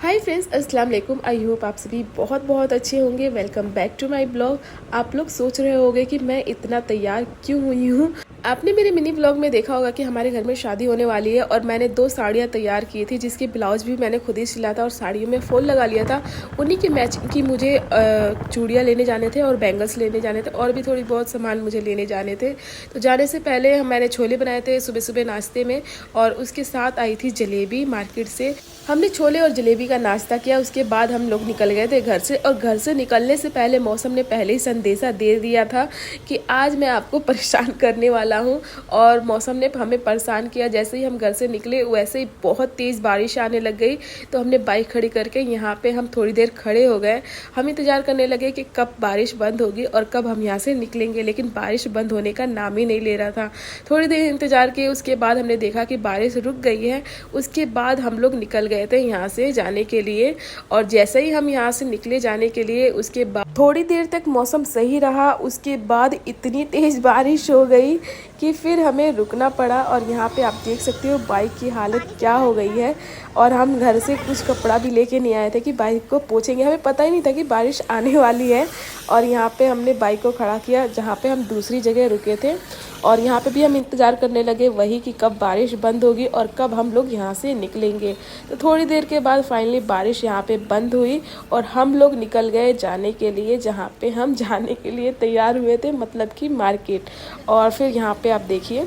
Hi friends, अस्सलाम वालेकुम। I hope आप सभी बहुत अच्छे होंगे। Welcome back to my blog. आप लोग सोच रहे होंगे कि मैं इतना तैयार क्यों हुई हूँ। आपने मेरे मिनी ब्लॉग में देखा होगा कि हमारे घर में शादी होने वाली है और मैंने 2 साड़ियाँ तैयार की थी, जिसके ब्लाउज भी मैंने खुद ही सिला था और साड़ियों में फॉल लगा लिया था। उन्हीं की मैचिंग की मुझे चूड़ियाँ लेने जाने थे और बैंगल्स लेने जाने थे और भी थोड़ी बहुत सामान मुझे लेने जाने थे। तो जाने से पहले मैंने छोले बनाए थे सुबह सुबह नाश्ते में, और उसके साथ आई थी जलेबी मार्केट से। हमने छोले और जलेबी का नाश्ता किया। उसके बाद हम लोग निकल गए थे घर से, और घर से निकलने से पहले मौसम ने पहले ही संदेशा दे दिया था कि आज मैं आपको परेशान करने वाला हूं। और मौसम ने हमें परेशान किया। जैसे ही हम घर से निकले वैसे ही बहुत तेज़ बारिश आने लग गई। तो हमने बाइक खड़ी करके यहाँ पे हम थोड़ी देर खड़े हो गए। हम इंतज़ार करने लगे कि कब बारिश बंद होगी और कब हम यहाँ से निकलेंगे, लेकिन बारिश बंद होने का नाम ही नहीं ले रहा था। थोड़ी देर इंतज़ार किए, उसके बाद हमने देखा कि बारिश रुक गई है। उसके बाद हम लोग निकल गए थे यहाँ से जाने के लिए। और जैसे ही हम यहाँ से निकले जाने के लिए, उसके बाद थोड़ी देर तक मौसम सही रहा। उसके बाद इतनी तेज़ बारिश हो गई कि फिर हमें रुकना पड़ा। और यहाँ पे आप देख सकते हो बाइक की हालत क्या हो गई है। और हम घर से कुछ कपड़ा भी लेके नहीं आए थे कि बाइक को पोंछेंगे। हमें पता ही नहीं था कि बारिश आने वाली है। और यहाँ पे हमने बाइक को खड़ा किया जहाँ पे हम दूसरी जगह रुके थे। और यहाँ पे भी हम इंतज़ार करने लगे वही कि कब बारिश बंद होगी और कब हम लोग यहाँ से निकलेंगे। तो थोड़ी देर के बाद फाइनली बारिश यहाँ पे बंद हुई और हम लोग निकल गए जाने के लिए जहाँ पे हम जाने के लिए तैयार हुए थे, मतलब कि मार्केट। और फिर यहाँ पे आप देखिए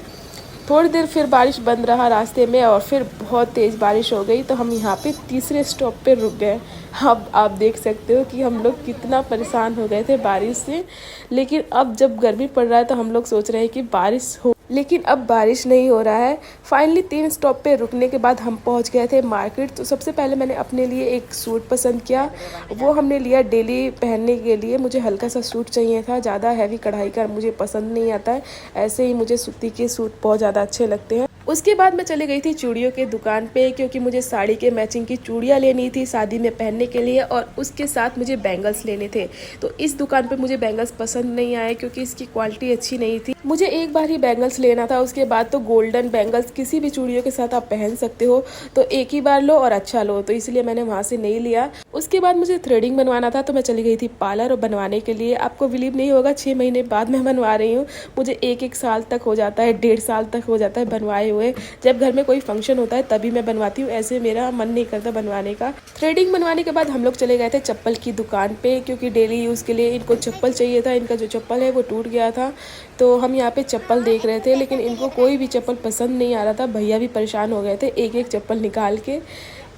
थोड़ी देर फिर बारिश बंद रहा रास्ते में, और फिर बहुत तेज़ बारिश हो गई। तो हम यहाँ पे तीसरे स्टॉप पे रुक गए। अब आप देख सकते हो कि हम लोग कितना परेशान हो गए थे बारिश से। लेकिन अब जब गर्मी पड़ रहा है तो हम लोग सोच रहे हैं कि बारिश हो, लेकिन अब बारिश नहीं हो रहा है। फाइनली 3 स्टॉप पे रुकने के बाद हम पहुंच गए थे मार्केट। तो सबसे पहले मैंने अपने लिए एक सूट पसंद किया। वो हमने लिया डेली पहनने के लिए। मुझे हल्का सा सूट चाहिए था, ज़्यादा हैवी कढ़ाई का मुझे पसंद नहीं आता है। ऐसे ही मुझे सूती के सूट बहुत ज़्यादा अच्छे लगते हैं। उसके बाद मैं चली गई थी चूड़ियों के दुकान पे, क्योंकि मुझे साड़ी के मैचिंग की चूड़ियाँ लेनी थी शादी में पहनने के लिए, और उसके साथ मुझे बैंगल्स लेने थे। तो इस दुकान पे मुझे बैंगल्स पसंद नहीं आए क्योंकि इसकी क्वालिटी अच्छी नहीं थी। मुझे एक बार ही बैंगल्स लेना था। उसके बाद तो गोल्डन बैंगल्स किसी भी चूड़ियों के साथ आप पहन सकते हो, तो एक ही बार लो और अच्छा लो। तो इसलिए मैंने वहाँ से नहीं लिया। उसके बाद मुझे थ्रेडिंग बनवाना था, तो मैं चली गई थी पार्लर और बनवाने के लिए। आपको बिलीव नहीं होगा, 6 महीने बाद मैं बनवा रही हूँ। मुझे 1 साल तक हो जाता है, 1.5 साल तक हो जाता है बनवाए हुए। जब घर में कोई फंक्शन होता है तभी मैं बनवाती हूँ, ऐसे मेरा मन नहीं करता बनवाने का। थ्रेडिंग बनवाने के बाद हम लोग चले गए थे चप्पल की दुकान पे, क्योंकि डेली यूज़ के लिए इनको चप्पल चाहिए था। इनका जो चप्पल है वो टूट गया था। तो हम यहाँ पे चप्पल देख रहे थे, लेकिन इनको कोई भी चप्पल पसंद नहीं आ रहा था। भैया भी परेशान हो गए थे एक एक चप्पल निकाल के।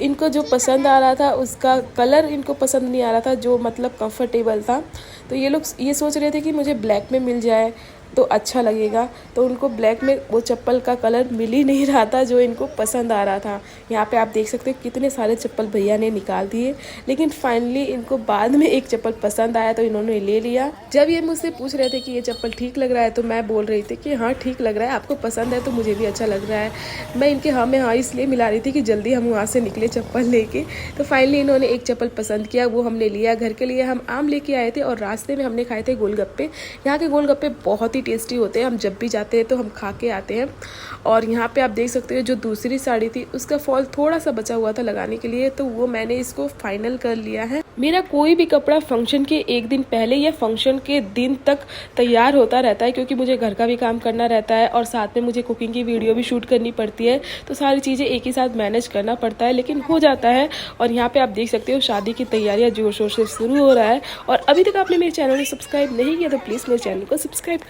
इनको जो पसंद आ रहा था उसका कलर इनको पसंद नहीं आ रहा था, जो मतलब कंफर्टेबल था। तो ये लोग ये सोच रहे थे कि मुझे ब्लैक में मिल जाए तो अच्छा लगेगा। तो उनको ब्लैक में वो चप्पल का कलर मिल ही नहीं रहा था जो इनको पसंद आ रहा था। यहाँ पे आप देख सकते हो कितने सारे चप्पल भैया ने निकाल दिए, लेकिन फाइनली इनको बाद में एक चप्पल पसंद आया तो इन्होंने ले लिया। जब ये मुझसे पूछ रहे थे कि ये चप्पल ठीक लग रहा है, तो मैं बोल रही थी कि हाँ ठीक लग रहा है, आपको पसंद है तो मुझे भी अच्छा लग रहा है। मैं इनके हाँ में हाँ इसलिए मिला रही थी कि जल्दी हम वहाँ से निकले चप्पल लेके। तो फाइनली इन्होंने एक चप्पल पसंद किया, वो हमने लिया। घर के लिए हम आम लेके आए थे और रास्ते में हमने खाए थे गोलगप्पे। यहाँ के गोलगप्पे बहुत ही टेस्टी होते हैं। हम जब भी जाते हैं तो हम खा के आते हैं। और यहाँ पे आप देख सकते हो जो दूसरी साड़ी थी उसका फॉल थोड़ा सा बचा हुआ था लगाने के लिए, तो वो मैंने इसको फाइनल कर लिया है। मेरा कोई भी कपड़ा फंक्शन के एक दिन पहले या फंक्शन के दिन तक तैयार होता रहता है, क्योंकि मुझे घर का भी काम करना रहता है और साथ में मुझे कुकिंग की वीडियो भी शूट करनी पड़ती है। तो सारी चीज़ें एक ही साथ मैनेज करना पड़ता है, लेकिन हो जाता है। और यहाँ पे आप देख सकते हो शादी की तैयारियाँ जोर शोर से शुरू हो रहा है। और अभी तक आपने मेरे चैनल को सब्सक्राइब नहीं किया तो प्लीज़ मेरे चैनल को सब्सक्राइब कर